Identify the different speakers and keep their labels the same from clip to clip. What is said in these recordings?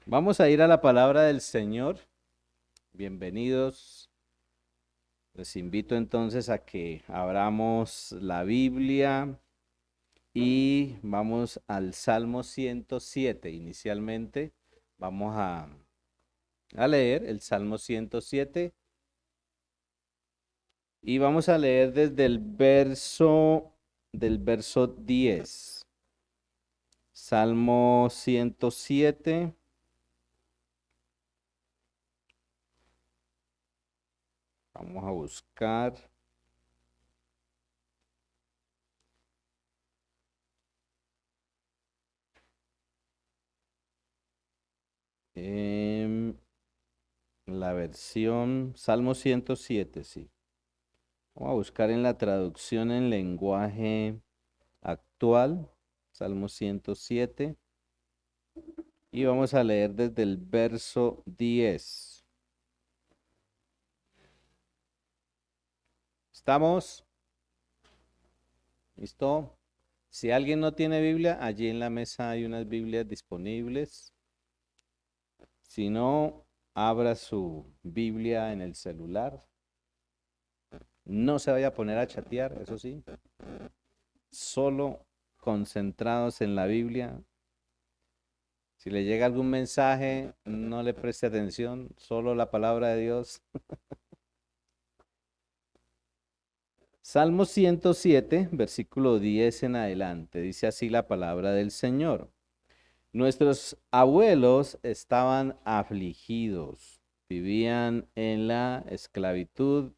Speaker 1: Vamos a ir a la palabra del Señor. Bienvenidos. Les invito entonces a que abramos la Biblia y vamos al Salmo 107. Inicialmente vamos a leer el Salmo 107 y vamos a leer desde el verso 10. Salmo 107. Vamos a buscar. em, La versión Salmo 107, sí. Vamos a buscar en la traducción en lenguaje actual, Salmo 107, y vamos a leer desde el verso 10. ¿Estamos? ¿Listo? Si alguien no tiene Biblia, allí en la mesa hay unas Biblias disponibles. Si no, abra su Biblia en el celular. No se vaya a poner a chatear, eso sí. Solo concentrados en la Biblia. Si le llega algún mensaje, no le preste atención, solo la palabra de Dios. Salmo 107, versículo 10 en adelante, dice así la palabra del Señor. Nuestros abuelos estaban afligidos, vivían en la esclavitud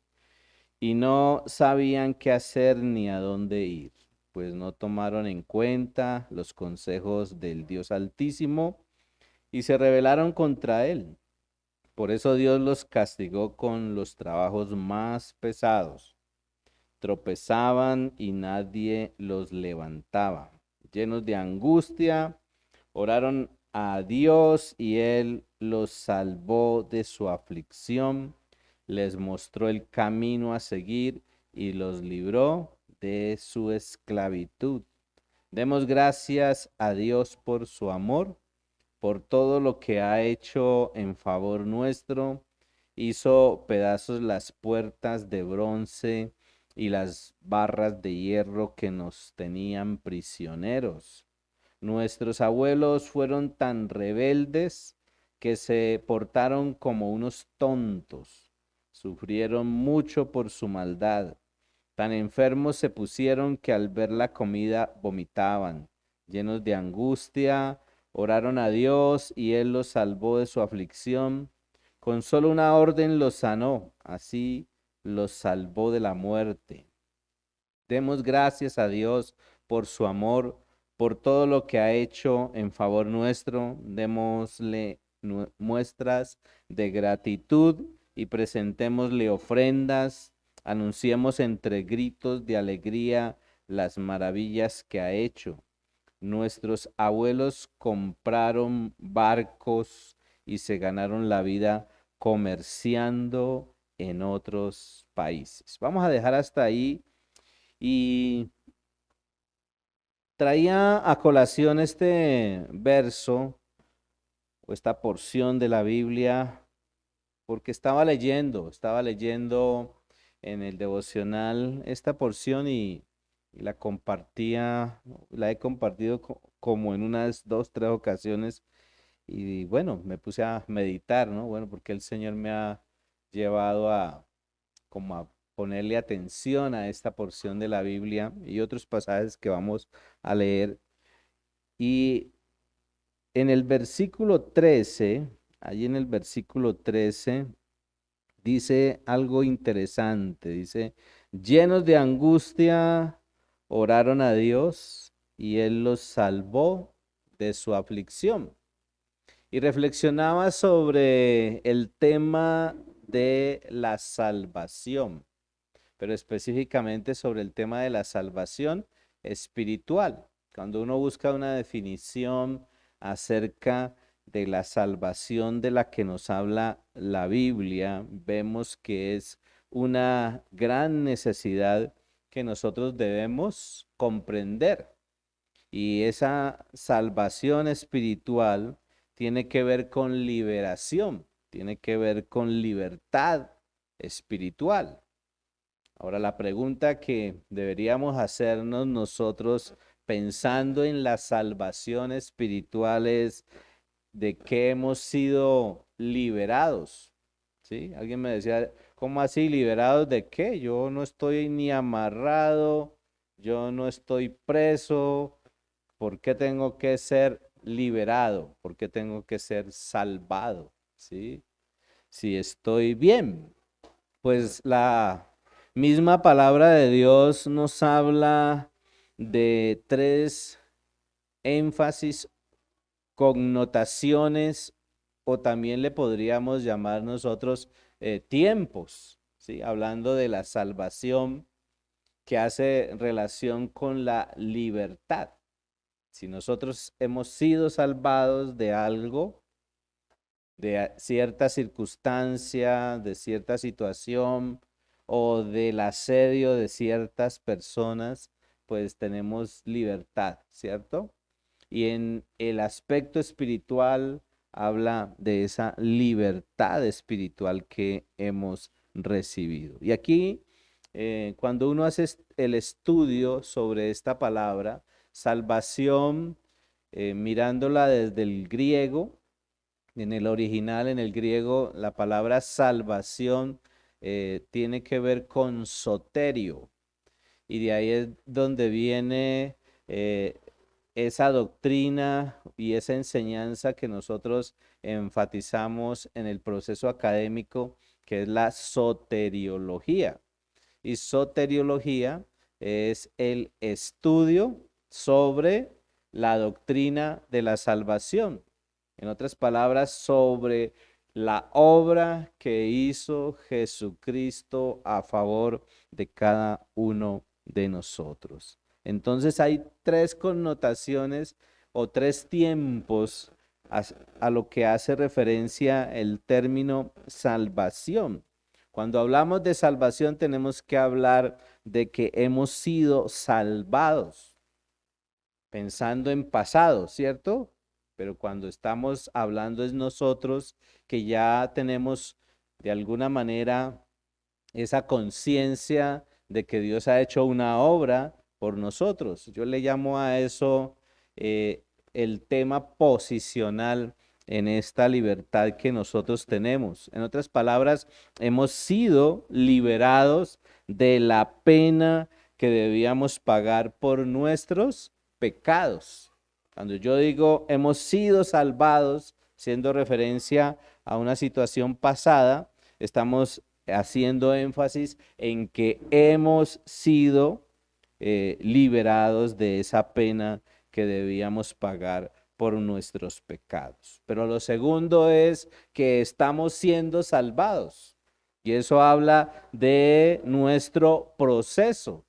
Speaker 1: y no sabían qué hacer ni a dónde ir, pues no tomaron en cuenta los consejos del Dios Altísimo y se rebelaron contra él. Por eso Dios los castigó con los trabajos más pesados. Tropezaban y nadie los levantaba. Llenos de angustia, oraron a Dios y Él los salvó de su aflicción, les mostró el camino a seguir y los libró de su esclavitud. Demos gracias a Dios por su amor, por todo lo que ha hecho en favor nuestro. Hizo pedazos las puertas de bronce y las barras de hierro que nos tenían prisioneros. Nuestros abuelos fueron tan rebeldes que se portaron como unos tontos. Sufrieron mucho por su maldad. Tan enfermos se pusieron que al ver la comida vomitaban. Llenos de angustia, oraron a Dios y Él los salvó de su aflicción. Con solo una orden los sanó, así los salvó de la muerte. Demos gracias a Dios por su amor, por todo lo que ha hecho en favor nuestro. Démosle muestras de gratitud y presentémosle ofrendas. Anunciemos entre gritos de alegría las maravillas que ha hecho. Nuestros abuelos compraron barcos y se ganaron la vida comerciando en otros países. Vamos a dejar hasta ahí y traía a colación este verso o esta porción de la Biblia porque estaba leyendo en el devocional esta porción y la he compartido como en unas dos, tres ocasiones y bueno, me puse a meditar, ¿no? Bueno, porque el Señor me ha llevado como a ponerle atención a esta porción de la Biblia y otros pasajes que vamos a leer. Y en el versículo 13, allí en el versículo 13, dice algo interesante. Dice, llenos de angustia, oraron a Dios y Él los salvó de su aflicción. Y reflexionaba sobre el tema de la salvación, pero específicamente sobre el tema de la salvación espiritual. Cuando uno busca una definición acerca de la salvación de la que nos habla la Biblia, vemos que es una gran necesidad que nosotros debemos comprender. Y esa salvación espiritual tiene que ver con liberación, tiene que ver con libertad espiritual. Ahora la pregunta que deberíamos hacernos nosotros pensando en la salvación espiritual es ¿de qué hemos sido liberados? ¿Sí? Alguien me decía, ¿cómo así liberados de qué? Yo no estoy ni amarrado, yo no estoy preso, ¿por qué tengo que ser liberado? ¿Por qué tengo que ser salvado? ¿Sí? Si estoy bien, pues la misma palabra de Dios nos habla de tres énfasis, connotaciones, o también le podríamos llamar nosotros tiempos, ¿sí? Hablando de la salvación que hace relación con la libertad. Si nosotros hemos sido salvados de algo, de cierta circunstancia, de cierta situación o del asedio de ciertas personas, pues tenemos libertad, ¿cierto? Y en el aspecto espiritual habla de esa libertad espiritual que hemos recibido. Y aquí, cuando uno hace el estudio sobre esta palabra, salvación, mirándola desde el griego, en el original, en el griego, la palabra salvación tiene que ver con soterio. Y de ahí es donde viene eh, esa doctrina y esa enseñanza que nosotros enfatizamos en el proceso académico, que es la soteriología. Y soteriología es el estudio sobre la doctrina de la salvación. En otras palabras, sobre la obra que hizo Jesucristo a favor de cada uno de nosotros. Entonces hay tres connotaciones o tres tiempos a lo que hace referencia el término salvación. Cuando hablamos de salvación tenemos que hablar de que hemos sido salvados, pensando en pasado, ¿cierto? Pero cuando estamos hablando es nosotros que ya tenemos de alguna manera esa conciencia de que Dios ha hecho una obra por nosotros. Yo le llamo a eso el tema posicional en esta libertad que nosotros tenemos. En otras palabras, hemos sido liberados de la pena que debíamos pagar por nuestros pecados. Cuando yo digo hemos sido salvados, siendo referencia a una situación pasada, estamos haciendo énfasis en que hemos sido liberados de esa pena que debíamos pagar por nuestros pecados. Pero lo segundo es que estamos siendo salvados. Y eso habla de nuestro proceso,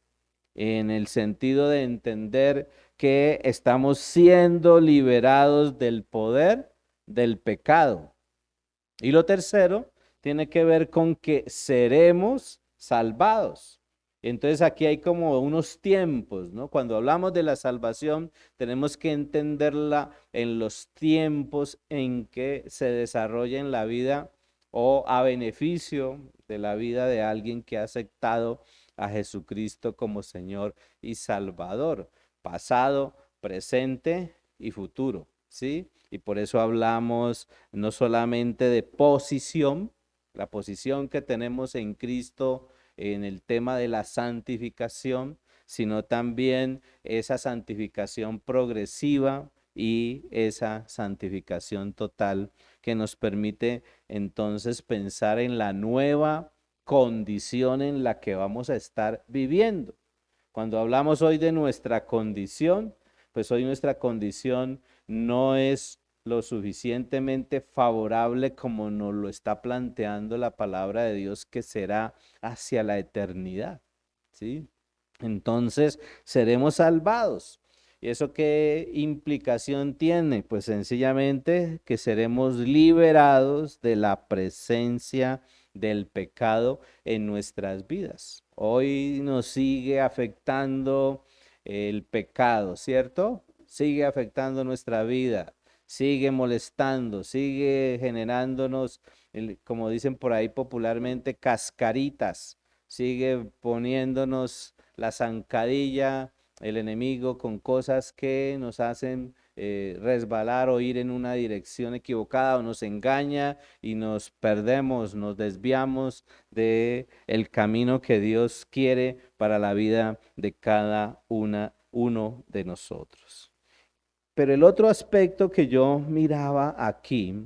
Speaker 1: en el sentido de entender que estamos siendo liberados del poder del pecado. Y lo tercero tiene que ver con que seremos salvados. Entonces aquí hay como unos tiempos, ¿no? Cuando hablamos de la salvación, tenemos que entenderla en los tiempos en que se desarrolla en la vida o a beneficio de la vida de alguien que ha aceptado a Jesucristo como Señor y Salvador, pasado, presente y futuro, ¿sí? Y por eso hablamos no solamente de posición, la posición que tenemos en Cristo en el tema de la santificación, sino también esa santificación progresiva y esa santificación total que nos permite entonces pensar en la nueva condición en la que vamos a estar viviendo. Cuando hablamos hoy de nuestra condición, pues hoy nuestra condición no es lo suficientemente favorable como nos lo está planteando la palabra de Dios, que será hacia la eternidad, ¿sí? Entonces seremos salvados. ¿Y eso qué implicación tiene? Pues sencillamente que seremos liberados de la presencia del pecado en nuestras vidas. Hoy nos sigue afectando el pecado, ¿cierto? Sigue afectando nuestra vida, sigue molestando, sigue generándonos, como dicen por ahí popularmente, cascaritas, sigue poniéndonos la zancadilla, el enemigo, con cosas que nos hacen resbalar o ir en una dirección equivocada o nos engaña y nos perdemos, nos desviamos de el camino que Dios quiere para la vida de cada uno de nosotros. Pero el otro aspecto que yo miraba aquí,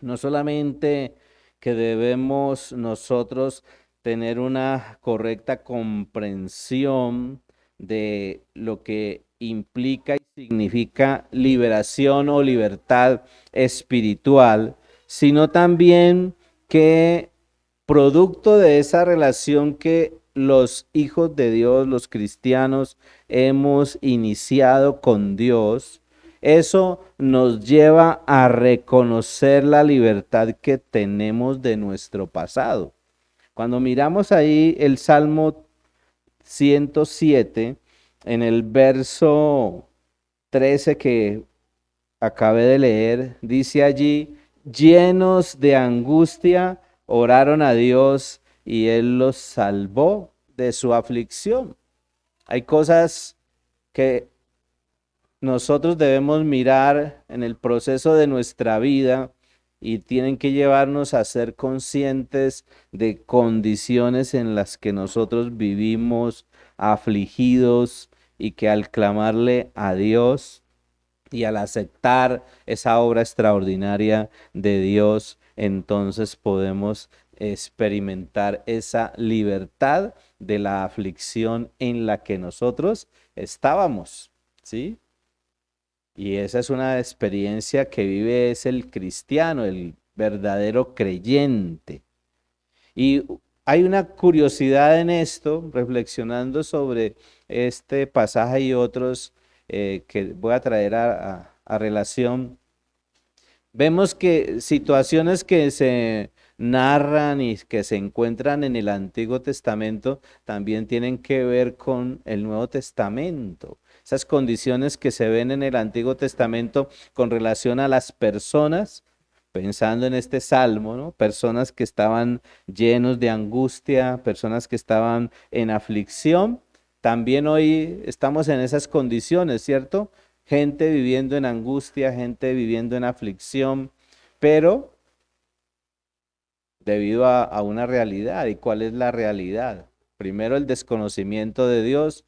Speaker 1: no solamente que debemos nosotros tener una correcta comprensión de lo que implica y significa liberación o libertad espiritual, sino también que producto de esa relación que los hijos de Dios, los cristianos, hemos iniciado con Dios, eso nos lleva a reconocer la libertad que tenemos de nuestro pasado. Cuando miramos ahí el Salmo 107, en el verso 13 que acabé de leer, dice allí, llenos de angustia, oraron a Dios y Él los salvó de su aflicción. Hay cosas que nosotros debemos mirar en el proceso de nuestra vida y tienen que llevarnos a ser conscientes de condiciones en las que nosotros vivimos afligidos y que al clamarle a Dios y al aceptar esa obra extraordinaria de Dios, entonces podemos experimentar esa libertad de la aflicción en la que nosotros estábamos, ¿sí? Y esa es una experiencia que vive es el cristiano, el verdadero creyente. Y hay una curiosidad en esto, reflexionando sobre este pasaje y otros que voy a traer a relación. Vemos que situaciones que se narran y que se encuentran en el Antiguo Testamento también tienen que ver con el Nuevo Testamento. Esas condiciones que se ven en el Antiguo Testamento con relación a las personas, pensando en este salmo, ¿no? Personas que estaban llenos de angustia, personas que estaban en aflicción. También hoy estamos en esas condiciones, ¿cierto? Gente viviendo en angustia, gente viviendo en aflicción, pero debido a una realidad. ¿Y cuál es la realidad? Primero, el desconocimiento de Dios.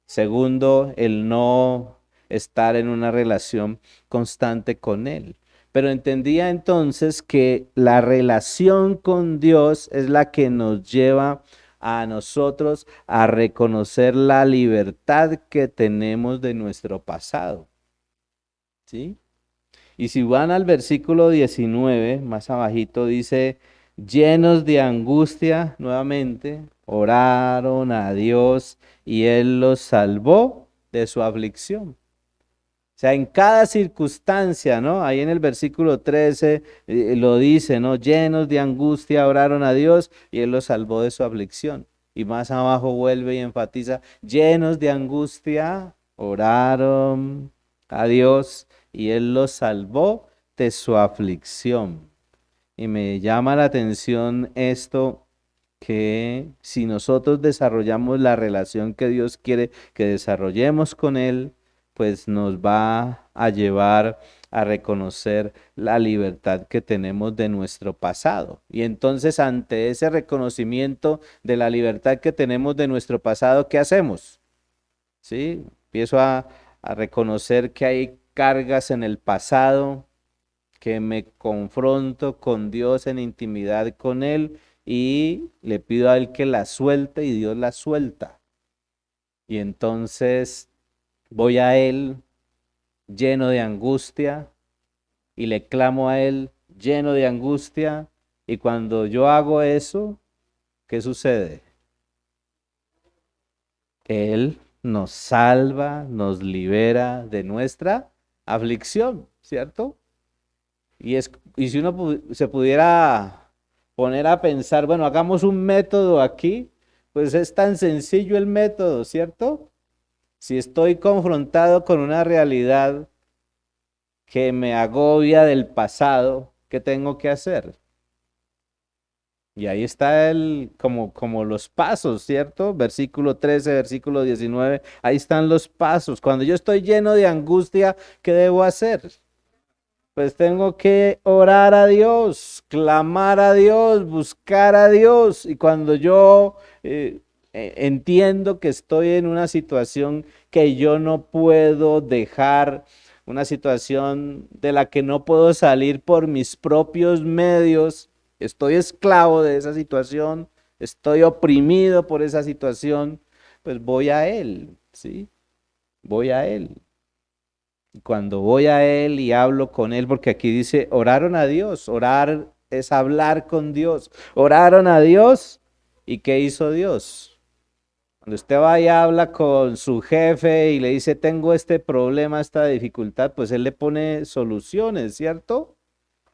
Speaker 1: Segundo, el no estar en una relación constante con Él. Pero entendía entonces que la relación con Dios es la que nos lleva a nosotros a reconocer la libertad que tenemos de nuestro pasado. ¿Sí? Y si van al versículo 19, más abajito dice, llenos de angustia, nuevamente, oraron a Dios y Él los salvó de su aflicción. O sea, en cada circunstancia, ¿no? Ahí en el versículo 13 lo dice, ¿no? Llenos de angustia, oraron a Dios y Él los salvó de su aflicción. Y más abajo vuelve y enfatiza, llenos de angustia, oraron a Dios y Él los salvó de su aflicción. Y me llama la atención esto, que si nosotros desarrollamos la relación que Dios quiere que desarrollemos con Él, pues nos va a llevar a reconocer la libertad que tenemos de nuestro pasado. Y entonces ante ese reconocimiento de la libertad que tenemos de nuestro pasado, ¿qué hacemos? ¿Sí? Empiezo a reconocer que hay cargas en el pasado, que me confronto con Dios en intimidad con Él y le pido a Él que la suelte y Dios la suelta. Y entonces voy a Él lleno de angustia y le clamo a Él lleno de angustia. Y cuando yo hago eso, ¿qué sucede? Él nos salva, nos libera de nuestra aflicción, ¿cierto? Y si uno se pudiera poner a pensar, bueno, hagamos un método aquí, pues es tan sencillo el método, ¿cierto? Si estoy confrontado con una realidad que me agobia del pasado, ¿qué tengo que hacer? Y ahí está como los pasos, ¿cierto? Versículo 13, versículo 19, ahí están los pasos. Cuando yo estoy lleno de angustia, ¿qué debo hacer? Pues tengo que orar a Dios, clamar a Dios, buscar a Dios. Y cuando yo entiendo que estoy en una situación que yo no puedo dejar, una situación de la que no puedo salir por mis propios medios, estoy esclavo de esa situación, estoy oprimido por esa situación, pues voy a Él, ¿sí? Voy a Él. Cuando voy a Él y hablo con Él, porque aquí dice, oraron a Dios, orar es hablar con Dios, oraron a Dios y ¿qué hizo Dios? Cuando usted va y habla con su jefe y le dice, tengo este problema, esta dificultad, pues Él le pone soluciones, ¿cierto?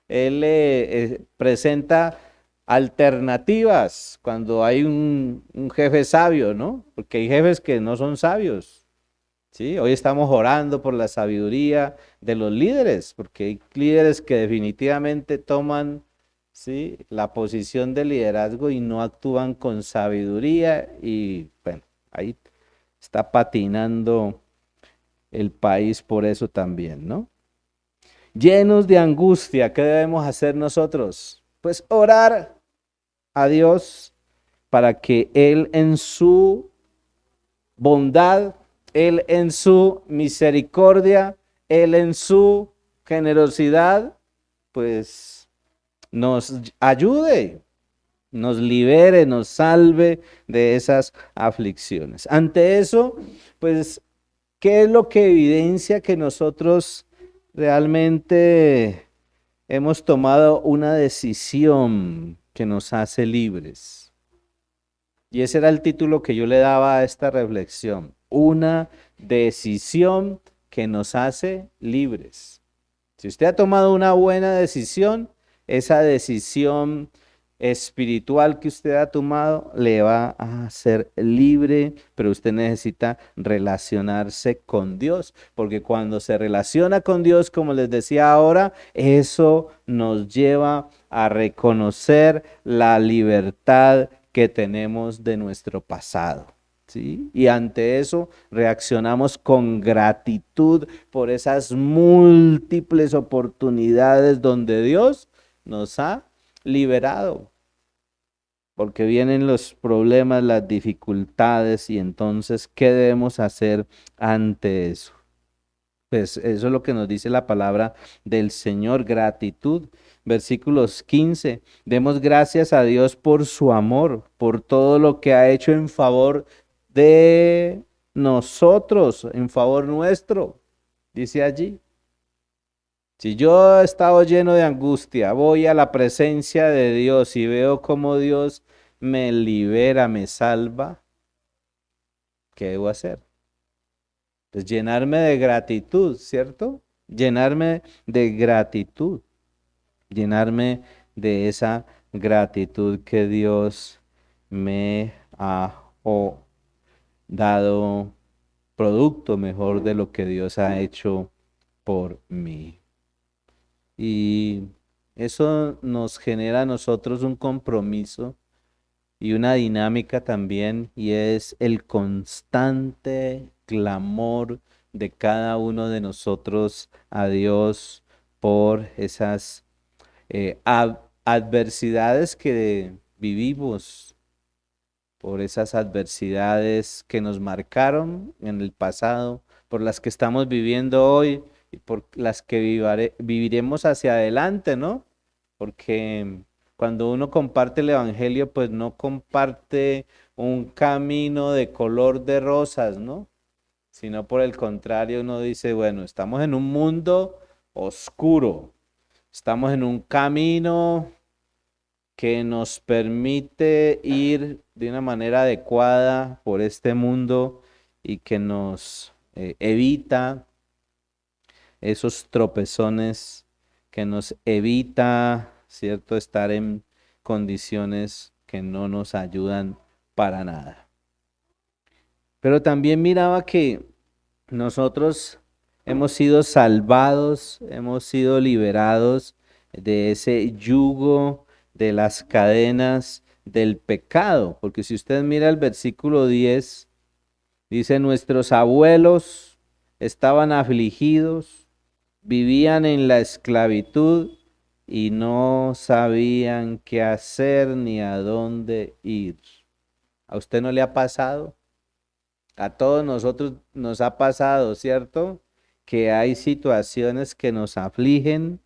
Speaker 1: Él le presenta alternativas cuando hay un jefe sabio, ¿no? Porque hay jefes que no son sabios. Sí, hoy estamos orando por la sabiduría de los líderes, porque hay líderes que definitivamente toman, sí, la posición de liderazgo y no actúan con sabiduría y bueno, ahí está patinando el país por eso también, ¿no? Llenos de angustia, ¿qué debemos hacer nosotros? Pues orar a Dios para que Él en su bondad, Él en su misericordia, Él en su generosidad, pues nos ayude, nos libere, nos salve de esas aflicciones. Ante eso, pues, ¿qué es lo que evidencia que nosotros realmente hemos tomado una decisión que nos hace libres? Y ese era el título que yo le daba a esta reflexión. Una decisión que nos hace libres. Si usted ha tomado una buena decisión, esa decisión espiritual que usted ha tomado le va a hacer libre, pero usted necesita relacionarse con Dios, porque cuando se relaciona con Dios, como les decía ahora, eso nos lleva a reconocer la libertad que tenemos de nuestro pasado. ¿Sí? Y ante eso reaccionamos con gratitud por esas múltiples oportunidades donde Dios nos ha liberado. Porque vienen los problemas, las dificultades y entonces, ¿qué debemos hacer ante eso? Pues eso es lo que nos dice la palabra del Señor, gratitud. Versículos 15. Demos gracias a Dios por su amor, por todo lo que ha hecho en favor de nosotros, en favor nuestro. Dice allí. Si yo he estado lleno de angustia, voy a la presencia de Dios y veo cómo Dios me libera, me salva, ¿qué debo hacer? Pues llenarme de gratitud, ¿cierto? Llenarme de gratitud, llenarme de esa gratitud que Dios me ha dado producto mejor de lo que Dios ha hecho por mí. Y eso nos genera a nosotros un compromiso y una dinámica también, y es el constante clamor de cada uno de nosotros a Dios por esas adversidades que vivimos, por esas adversidades que nos marcaron en el pasado, por las que estamos viviendo hoy y por las que viviremos hacia adelante, ¿no? Porque cuando uno comparte el Evangelio, pues no comparte un camino de color de rosas, ¿no? Sino por el contrario, uno dice, bueno, estamos en un mundo oscuro, estamos en un camino que nos permite ir de una manera adecuada por este mundo y que nos evita esos tropezones, que nos evita, ¿cierto?, estar en condiciones que no nos ayudan para nada. Pero también miraba que nosotros hemos sido salvados, hemos sido liberados de ese yugo, de las cadenas del pecado. Porque si usted mira el versículo 10, dice, nuestros abuelos estaban afligidos, vivían en la esclavitud y no sabían qué hacer ni a dónde ir. ¿A usted no le ha pasado? A todos nosotros nos ha pasado, ¿cierto? Que hay situaciones que nos afligen,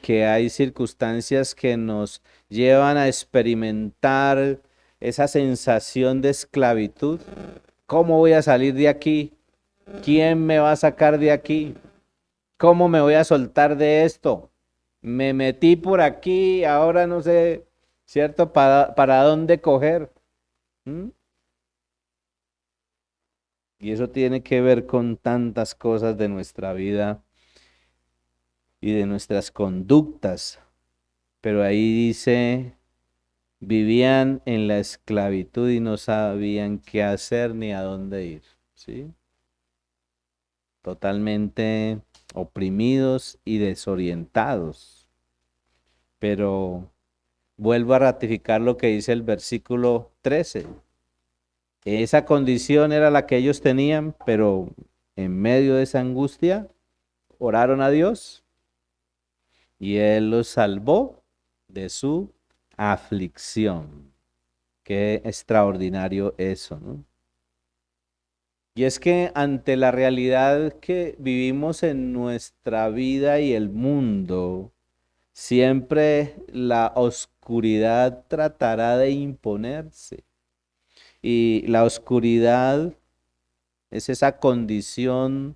Speaker 1: que hay circunstancias que nos llevan a experimentar esa sensación de esclavitud. ¿Cómo voy a salir de aquí? ¿Quién me va a sacar de aquí? ¿Cómo me voy a soltar de esto? Me metí por aquí, ahora no sé, ¿cierto? ¿Para dónde coger? ¿Mm? Y eso tiene que ver con tantas cosas de nuestra vida y de nuestras conductas. Pero ahí dice, vivían en la esclavitud y no sabían qué hacer ni a dónde ir. ¿Sí? Totalmente oprimidos y desorientados. Pero vuelvo a ratificar lo que dice el versículo 13. Esa condición era la que ellos tenían, pero en medio de esa angustia oraron a Dios y Él los salvó de su aflicción. Qué extraordinario eso, ¿no? Y es que ante la realidad que vivimos en nuestra vida y el mundo, siempre la oscuridad tratará de imponerse. Y la oscuridad es esa condición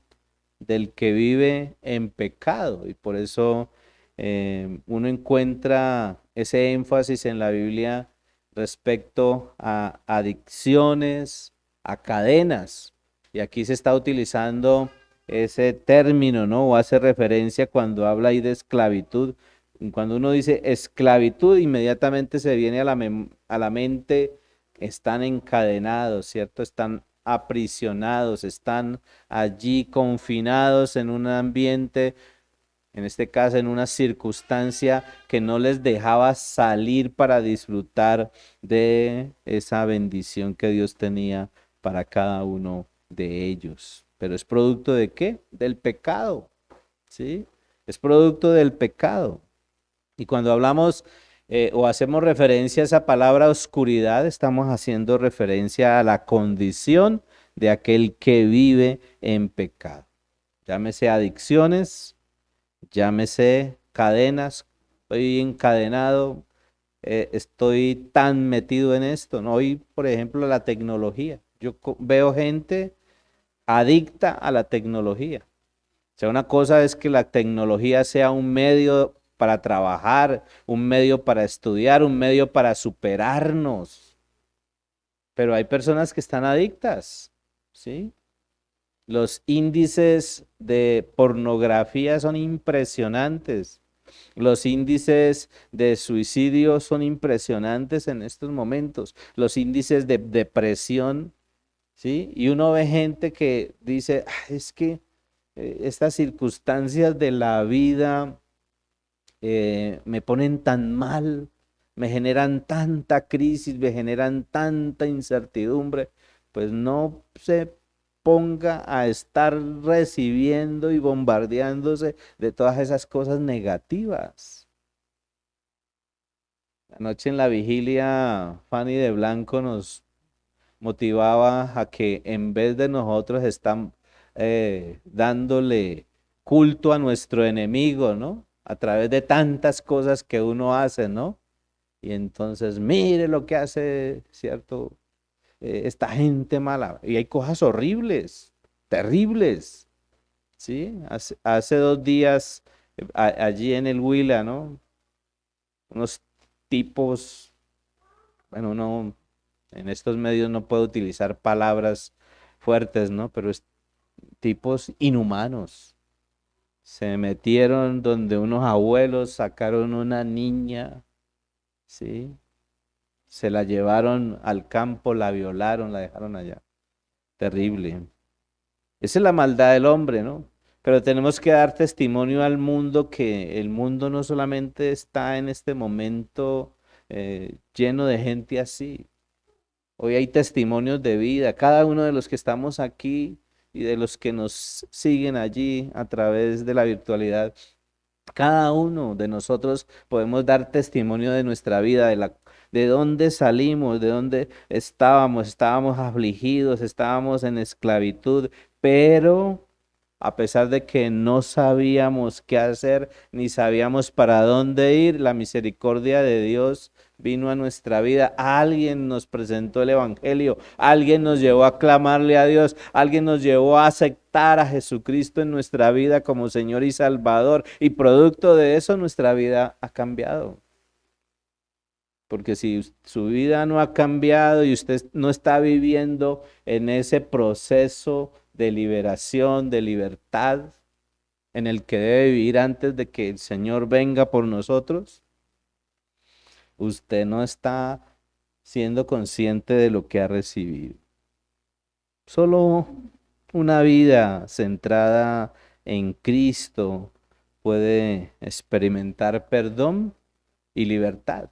Speaker 1: del que vive en pecado. Y por eso uno encuentra ese énfasis en la Biblia respecto a adicciones, a cadenas. Y aquí se está utilizando ese término, ¿no? O hace referencia cuando habla ahí de esclavitud. Cuando uno dice esclavitud, inmediatamente se viene a a la mente, están encadenados, ¿cierto? Están aprisionados, están allí confinados en un ambiente, en este caso en una circunstancia que no les dejaba salir para disfrutar de esa bendición que Dios tenía para cada uno de ellos. Pero es producto de qué? Del pecado, ¿sí? Es producto del pecado. Y cuando hablamos o hacemos referencia a esa palabra oscuridad, estamos haciendo referencia a la condición de aquel que vive en pecado. Llámese adicciones, llámese cadenas, estoy encadenado, estoy tan metido en esto, ¿no? Hoy, por ejemplo, la tecnología. Yo veo gente adicta a la tecnología. O sea, una cosa es que la tecnología sea un medio para trabajar, un medio para estudiar, un medio para superarnos. Pero hay personas que están adictas, ¿sí? Los índices de pornografía son impresionantes. Los índices de suicidio son impresionantes en estos momentos. Los índices de depresión, ¿sí? Y uno ve gente que dice, "Ah, es que estas circunstancias de la vida me ponen tan mal, me generan tanta crisis, me generan tanta incertidumbre", pues no se ponga a estar recibiendo y bombardeándose de todas esas cosas negativas. Anoche en la vigilia, Fanny de Blanco nos motivaba a que en vez de nosotros estar dándole culto a nuestro enemigo, ¿no? A través de tantas cosas que uno hace, ¿no? Y entonces, mire lo que hace, ¿cierto? Esta gente mala. Y hay cosas horribles, terribles, ¿sí? Hace 2 días, allí en el Huila, ¿no? Unos tipos, bueno, uno en estos medios no puede utilizar palabras fuertes, ¿no? Pero tipos inhumanos. Se metieron donde unos abuelos sacaron una niña, ¿sí? Se la llevaron al campo, la violaron, la dejaron allá. Terrible. Esa es la maldad del hombre, ¿no? pero tenemos que dar testimonio al mundo que el mundo no solamente está en este momento lleno de gente así. Hoy hay testimonios de vida. Cada uno de los que estamos aquí y de los que nos siguen allí a través de la virtualidad, cada uno de nosotros podemos dar testimonio de nuestra vida, de dónde salimos, de dónde estábamos. Estábamos afligidos, estábamos en esclavitud, pero a pesar de que no sabíamos qué hacer, ni sabíamos para dónde ir, la misericordia de Dios vino a nuestra vida. Alguien nos presentó el Evangelio, alguien nos llevó a clamarle a Dios, alguien nos llevó a aceptar a Jesucristo en nuestra vida como Señor y Salvador. Y producto de eso nuestra vida ha cambiado. Porque si su vida no ha cambiado y usted no está viviendo en ese proceso de liberación, de libertad, en el que debe vivir antes de que el Señor venga por nosotros, usted no está siendo consciente de lo que ha recibido. Solo una vida centrada en Cristo puede experimentar perdón y libertad.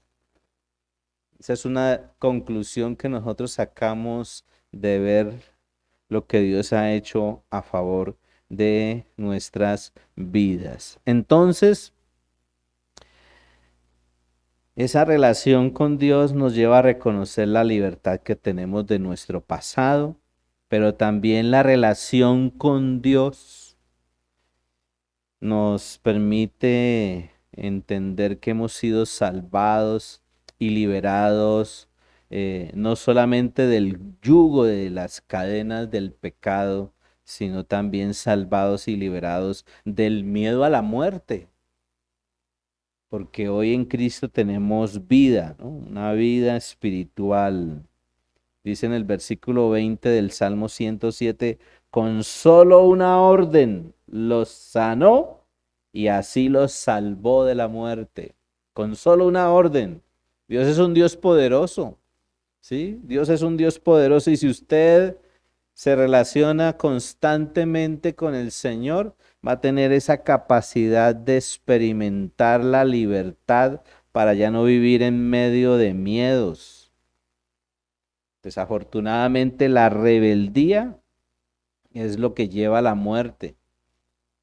Speaker 1: Esa es una conclusión que nosotros sacamos de ver lo que Dios ha hecho a favor de nuestras vidas. Entonces, esa relación con Dios nos lleva a reconocer la libertad que tenemos de nuestro pasado, pero también la relación con Dios nos permite entender que hemos sido salvados y liberados no solamente del yugo de las cadenas del pecado, sino también salvados y liberados del miedo a la muerte, porque hoy en Cristo tenemos vida, ¿no? Una vida espiritual. Dice en el versículo 20 del Salmo 107, con solo una orden los sanó y así los salvó de la muerte. Con solo una orden. Dios es un Dios poderoso, ¿sí? Dios es un Dios poderoso y si usted se relaciona constantemente con el Señor, va a tener esa capacidad de experimentar la libertad para ya no vivir en medio de miedos. Desafortunadamente, la rebeldía es lo que lleva a la muerte.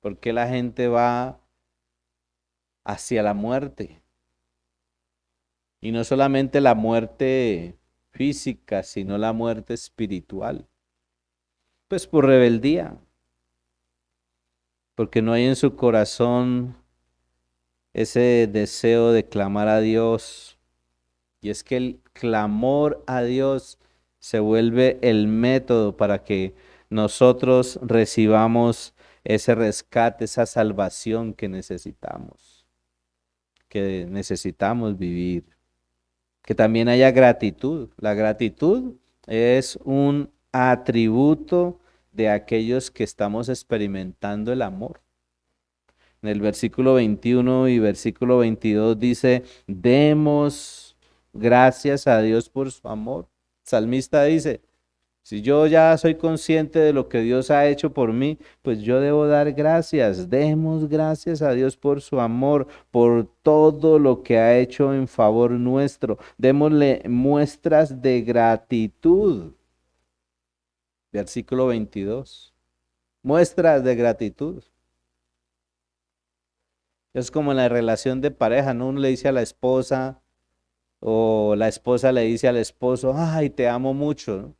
Speaker 1: ¿Por qué la gente va hacia la muerte? Y no solamente la muerte física, sino la muerte espiritual. Pues por rebeldía, porque no hay en su corazón ese deseo de clamar a Dios. Y es que el clamor a Dios se vuelve el método para que nosotros recibamos ese rescate, esa salvación que necesitamos vivir. Que también haya gratitud. La gratitud es un atributo de aquellos que estamos experimentando el amor. En el versículo 21 y versículo 22 dice, demos gracias a Dios por su amor. El salmista dice, si yo ya soy consciente de lo que Dios ha hecho por mí, pues yo debo dar gracias. Demos gracias a Dios por su amor, por todo lo que ha hecho en favor nuestro. Démosle muestras de gratitud. Versículo 22. Muestras de gratitud. Es como en la relación de pareja, ¿no? Uno le dice a la esposa o la esposa le dice al esposo, ay, te amo mucho, ¿no?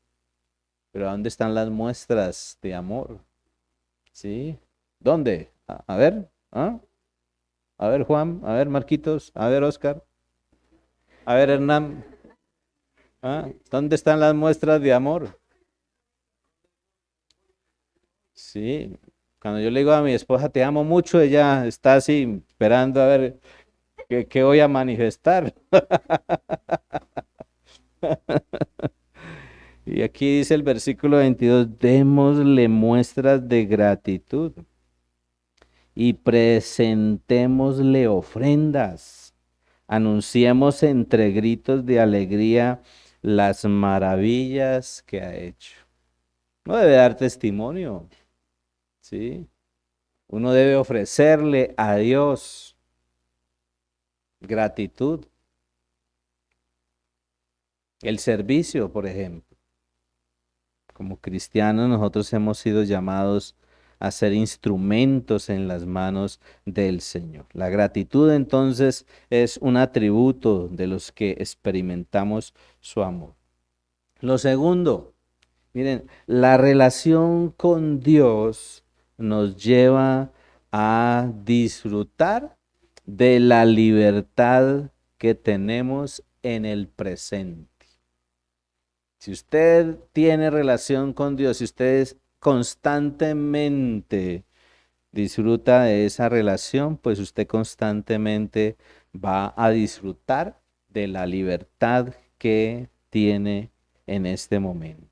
Speaker 1: Pero ¿dónde están las muestras de amor? ¿Sí? ¿Dónde? A ver, ¿ah? A ver, Juan, a ver, Marquitos, a ver, Oscar, a ver, Hernán, ¿ah? ¿Dónde están las muestras de amor? Sí, cuando yo le digo a mi esposa, te amo mucho, ella está así esperando a ver qué voy a manifestar. Y aquí dice el versículo 22, démosle muestras de gratitud y presentémosle ofrendas. Anunciemos entre gritos de alegría las maravillas que ha hecho. No debe dar testimonio, ¿sí? Uno debe ofrecerle a Dios gratitud. El servicio, por ejemplo. Como cristianos nosotros hemos sido llamados a ser instrumentos en las manos del Señor. La gratitud entonces es un atributo de los que experimentamos su amor. Lo segundo, miren, la relación con Dios nos lleva a disfrutar de la libertad que tenemos en el presente. Si usted tiene relación con Dios, si usted constantemente disfruta de esa relación, pues usted constantemente va a disfrutar de la libertad que tiene en este momento.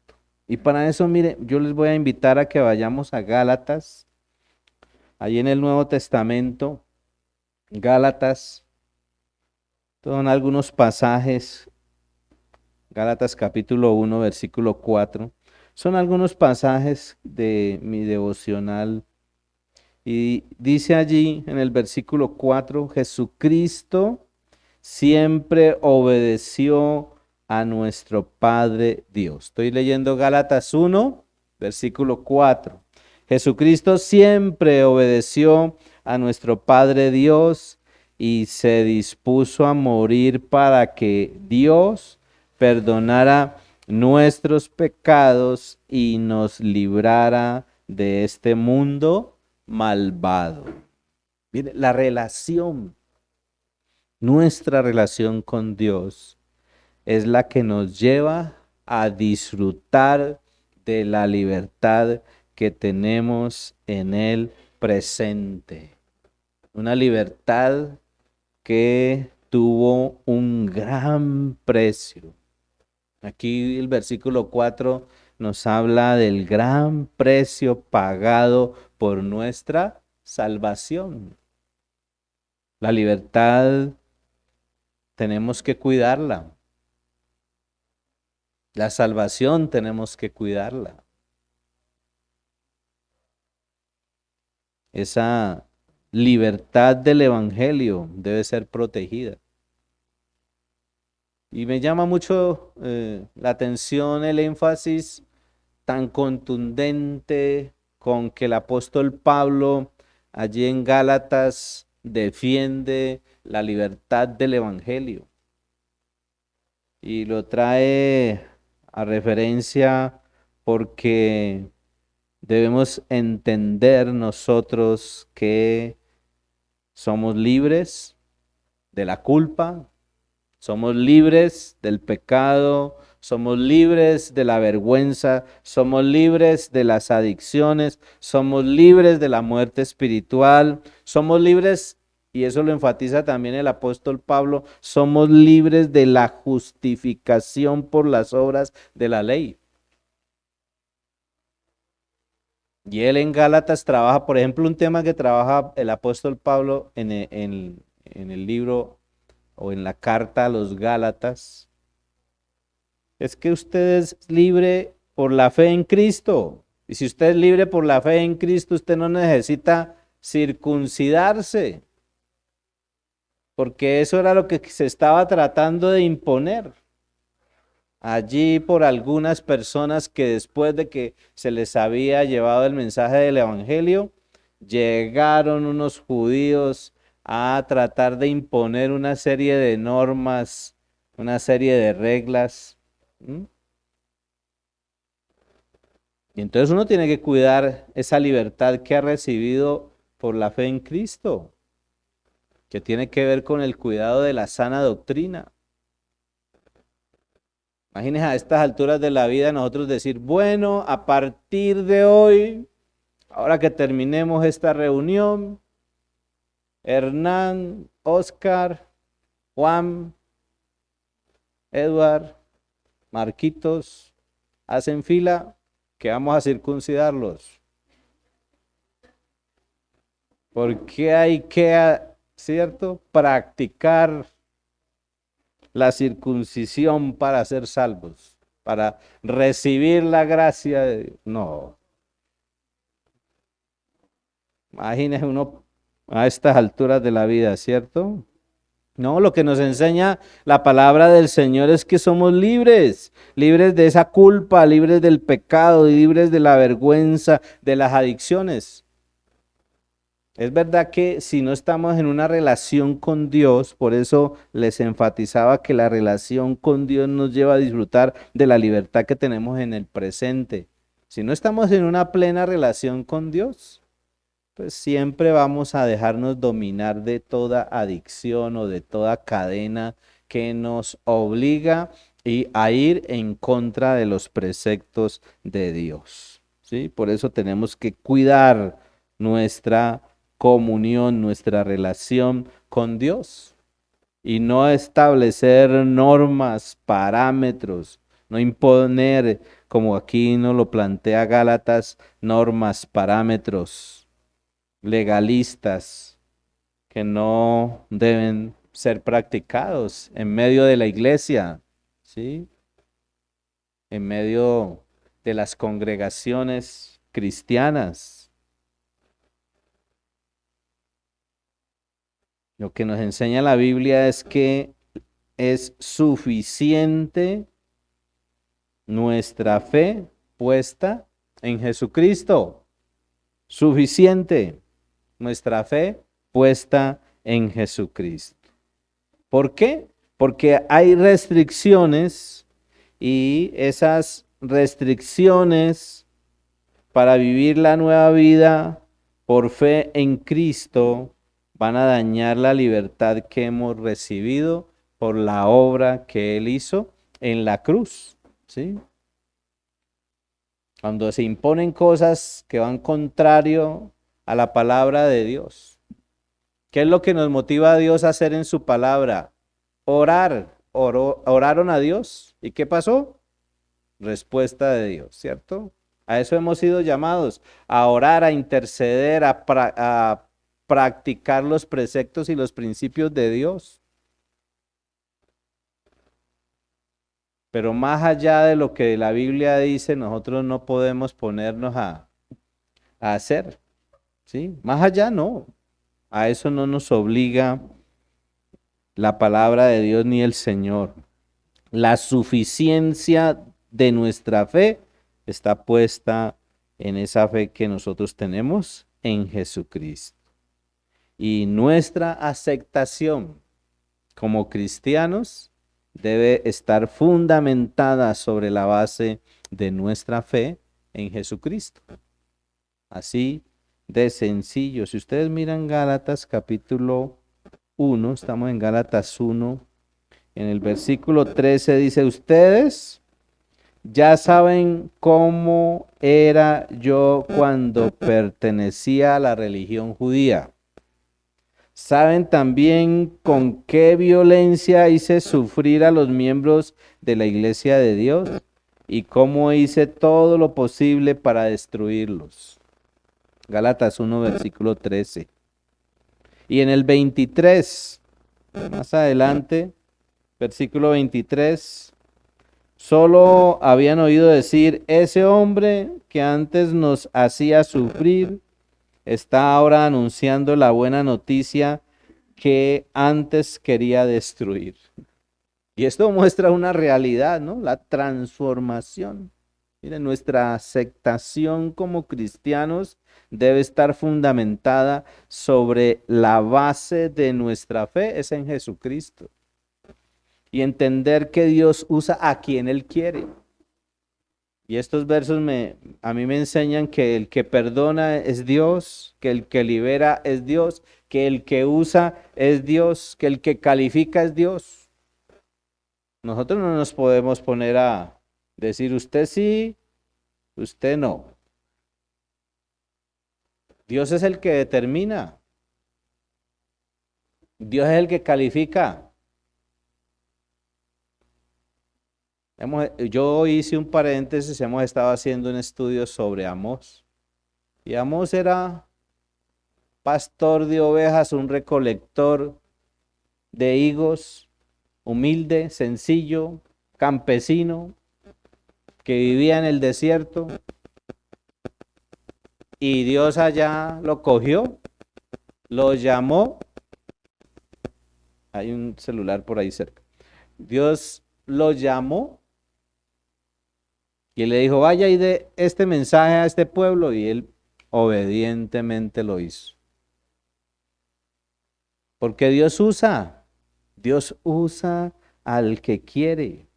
Speaker 1: Y para eso, mire, yo les voy a invitar a que vayamos a Gálatas, ahí en el Nuevo Testamento, Gálatas, son algunos pasajes. Gálatas capítulo 1, versículo 4. Son algunos pasajes de mi devocional. Y dice allí en el versículo 4, Jesucristo siempre obedeció a nuestro Padre Dios. Estoy leyendo Gálatas 1, versículo 4. Jesucristo siempre obedeció a nuestro Padre Dios y se dispuso a morir para que Dios perdonara nuestros pecados y nos librara de este mundo malvado. Mire, la relación, nuestra relación con Dios es la que nos lleva a disfrutar de la libertad que tenemos en el presente. Una libertad que tuvo un gran precio. Aquí el versículo 4 nos habla del gran precio pagado por nuestra salvación. La libertad tenemos que cuidarla. La salvación tenemos que cuidarla. Esa libertad del Evangelio debe ser protegida. Y me llama mucho la atención el énfasis tan contundente con que el apóstol Pablo allí en Gálatas defiende la libertad del Evangelio. Y lo trae a referencia porque debemos entender nosotros que somos libres de la culpa, somos libres del pecado, somos libres de la vergüenza, somos libres de las adicciones, somos libres de la muerte espiritual, somos libres, y eso lo enfatiza también el apóstol Pablo, somos libres de la justificación por las obras de la ley. Y él en Gálatas trabaja, por ejemplo, un tema que trabaja el apóstol Pablo en el libro o en la carta a los Gálatas, es que usted es libre por la fe en Cristo. Y si usted es libre por la fe en Cristo, usted no necesita circuncidarse, porque eso era lo que se estaba tratando de imponer allí por algunas personas que después de que se les había llevado el mensaje del Evangelio, llegaron unos judíos a tratar de imponer una serie de normas, una serie de reglas. Y entonces uno tiene que cuidar esa libertad que ha recibido por la fe en Cristo, que tiene que ver con el cuidado de la sana doctrina. Imagínense a estas alturas de la vida nosotros decir, bueno, a partir de hoy, ahora que terminemos esta reunión, Hernán, Oscar, Juan, Edward, Marquitos, hacen fila que vamos a circuncidarlos. Porque hay que, ¿cierto?, practicar la circuncisión para ser salvos, para recibir la gracia de Dios. No. Imagínese uno a estas alturas de la vida, ¿cierto? No, lo que nos enseña la palabra del Señor es que somos libres, libres de esa culpa, libres del pecado, libres de la vergüenza, de las adicciones. Es verdad que si no estamos en una relación con Dios, por eso les enfatizaba que la relación con Dios nos lleva a disfrutar de la libertad que tenemos en el presente. Si no estamos en una plena relación con Dios, pues siempre vamos a dejarnos dominar de toda adicción o de toda cadena que nos obliga a ir en contra de los preceptos de Dios. ¿Sí? Por eso tenemos que cuidar nuestra comunión, nuestra relación con Dios y no establecer normas, parámetros, no imponer, como aquí nos lo plantea Gálatas, normas, parámetros legalistas que no deben ser practicados en medio de la iglesia, ¿sí? En medio de las congregaciones cristianas. Lo que nos enseña la Biblia es que es suficiente nuestra fe puesta en Jesucristo. Suficiente nuestra fe puesta en Jesucristo. ¿Por qué? Porque hay restricciones y esas restricciones para vivir la nueva vida por fe en Cristo van a dañar la libertad que hemos recibido por la obra que Él hizo en la cruz, ¿sí? Cuando se imponen cosas que van contrario a la palabra de Dios. ¿Qué es lo que nos motiva a Dios a hacer en su palabra? Orar. Oraron a Dios. ¿Y qué pasó? Respuesta de Dios, ¿cierto? A eso hemos sido llamados, a orar, a interceder, a practicar los preceptos y los principios de Dios. Pero más allá de lo que la Biblia dice, nosotros no podemos ponernos a hacer, ¿sí? Más allá no. A eso no nos obliga la palabra de Dios ni el Señor. La suficiencia de nuestra fe está puesta en esa fe que nosotros tenemos en Jesucristo. Y nuestra aceptación como cristianos debe estar fundamentada sobre la base de nuestra fe en Jesucristo. Así de sencillo. Si ustedes miran Gálatas capítulo 1, estamos en Gálatas 1, en el versículo 13 dice, ustedes ya saben cómo era yo cuando pertenecía a la religión judía. Saben también con qué violencia hice sufrir a los miembros de la iglesia de Dios y cómo hice todo lo posible para destruirlos. Gálatas 1, versículo 13. Y en el 23, más adelante, versículo 23, solo habían oído decir, ese hombre que antes nos hacía sufrir, está ahora anunciando la buena noticia que antes quería destruir. Y esto muestra una realidad, ¿no? La transformación. Miren, nuestra aceptación como cristianos debe estar fundamentada sobre la base de nuestra fe, es en Jesucristo. Y entender que Dios usa a quien Él quiere. Y estos versos a mí me enseñan que el que perdona es Dios, que el que libera es Dios, que el que usa es Dios, que el que califica es Dios. Nosotros no nos podemos poner a decir usted sí, usted no. Dios es el que determina. Dios es el que califica. Yo hice un paréntesis, hemos estado haciendo un estudio sobre Amós. Y Amós era pastor de ovejas, un recolector de higos, humilde, sencillo, campesino, que vivía en el desierto. y Dios allá lo cogió, lo llamó, hay un celular por ahí cerca, Dios lo llamó y le dijo, vaya y dé este mensaje a este pueblo, y él obedientemente lo hizo. Porque Dios usa al que quiere,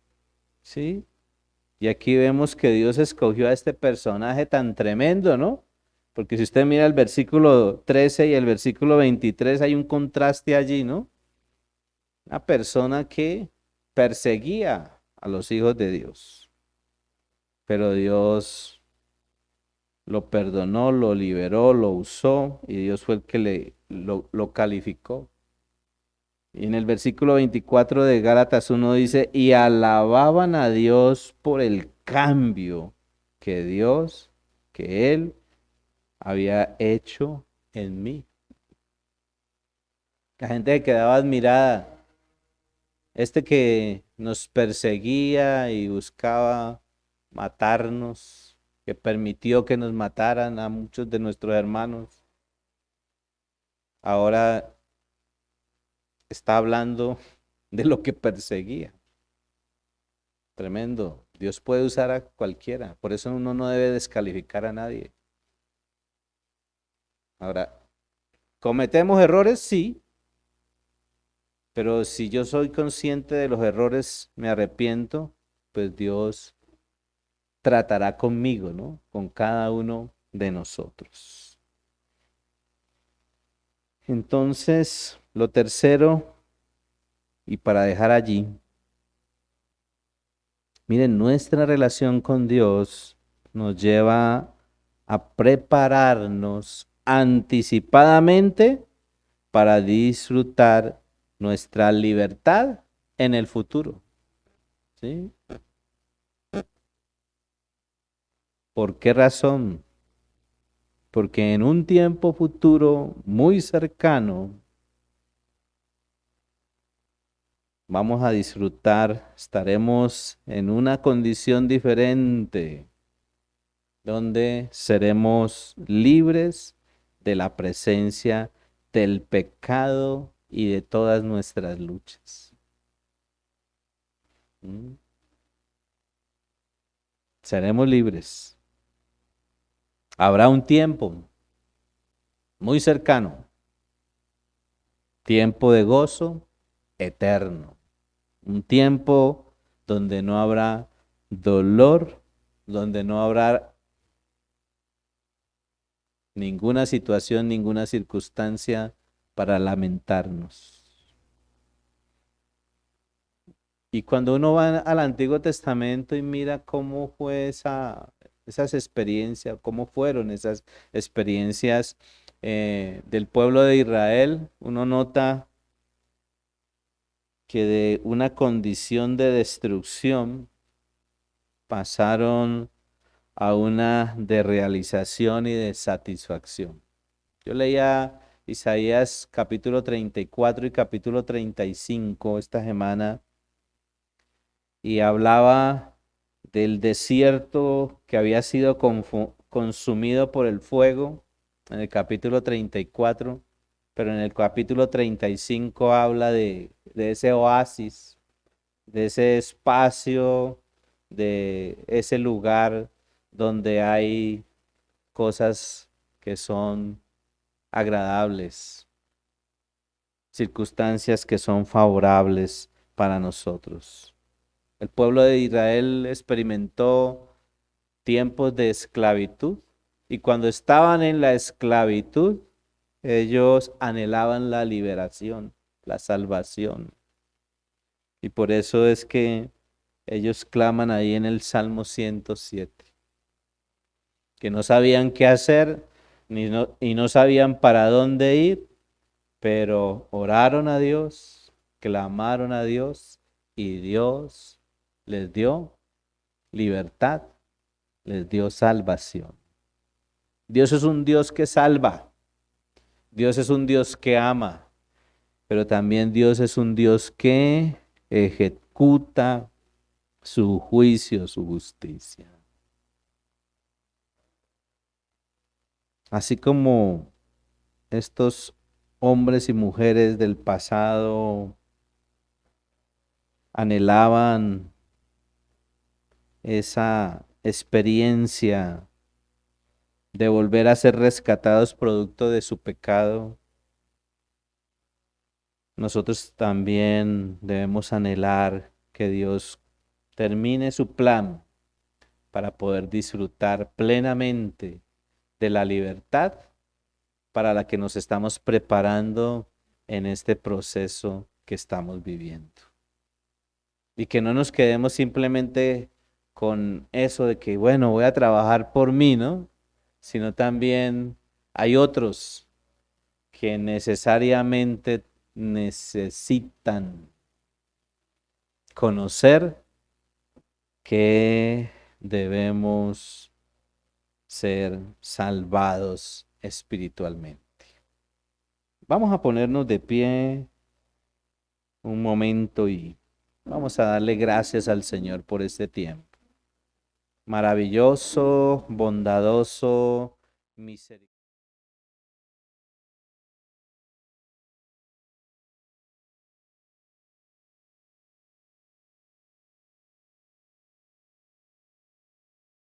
Speaker 1: ¿sí? Y aquí vemos que Dios escogió a este personaje tan tremendo, ¿no? Porque si usted mira el versículo 13 y el versículo 23, hay un contraste allí, ¿no? Una persona que perseguía a los hijos de Dios, pero Dios lo perdonó, lo liberó, lo usó, y Dios fue el que lo calificó. Y en el versículo 24 de Gálatas 1 dice, y alababan a Dios por el cambio que Dios, que Él había hecho en mí. La gente quedaba admirada. Este que nos perseguía y buscaba matarnos, que permitió que nos mataran a muchos de nuestros hermanos, ahora está hablando de lo que perseguía. Tremendo. Dios puede usar a cualquiera. Por eso uno no debe descalificar a nadie. Ahora, ¿cometemos errores? Sí. Pero si yo soy consciente de los errores, me arrepiento, pues Dios tratará conmigo, ¿no? Con cada uno de nosotros. Entonces, lo tercero, y para dejar allí, miren, nuestra relación con Dios nos lleva a prepararnos anticipadamente para disfrutar nuestra libertad en el futuro. ¿Sí? ¿Por qué razón? Porque en un tiempo futuro muy cercano vamos a disfrutar, estaremos en una condición diferente, donde seremos libres de la presencia del pecado y de todas nuestras luchas. ¿Mm? Seremos libres. Habrá un tiempo muy cercano, tiempo de gozo eterno, un tiempo donde no habrá dolor, donde no habrá ninguna situación, ninguna circunstancia para lamentarnos. Y cuando uno va al Antiguo Testamento y mira cómo fue esas experiencias, cómo fueron esas experiencias del pueblo de Israel, uno nota que de una condición de destrucción pasaron a una de realización y de satisfacción. Yo leía Isaías capítulo 34 y capítulo 35 esta semana, y hablaba del desierto que había sido consumido por el fuego en el capítulo 34, pero en el capítulo 35 habla de ese oasis, de ese espacio, de ese lugar donde hay cosas que son agradables, circunstancias que son favorables para nosotros. El pueblo de Israel experimentó tiempos de esclavitud, y cuando estaban en la esclavitud, ellos anhelaban la liberación, la salvación. Y por eso es que ellos claman ahí en el Salmo 107, que no sabían qué hacer y no sabían para dónde ir, pero oraron a Dios, clamaron a Dios, y Dios les dio libertad, les dio salvación. Dios es un Dios que salva, Dios es un Dios que ama, pero también Dios es un Dios que ejecuta su juicio, su justicia. Así como estos hombres y mujeres del pasado anhelaban esa experiencia de volver a ser rescatados producto de su pecado, nosotros también debemos anhelar que Dios termine su plan para poder disfrutar plenamente de la libertad para la que nos estamos preparando en este proceso que estamos viviendo. Y que no nos quedemos simplemente con eso de que, bueno, voy a trabajar por mí, ¿no? Sino también hay otros que necesariamente necesitan conocer que debemos ser salvados espiritualmente. Vamos a ponernos de pie un momento y vamos a darle gracias al Señor por este tiempo. Maravilloso, bondadoso, misericordioso.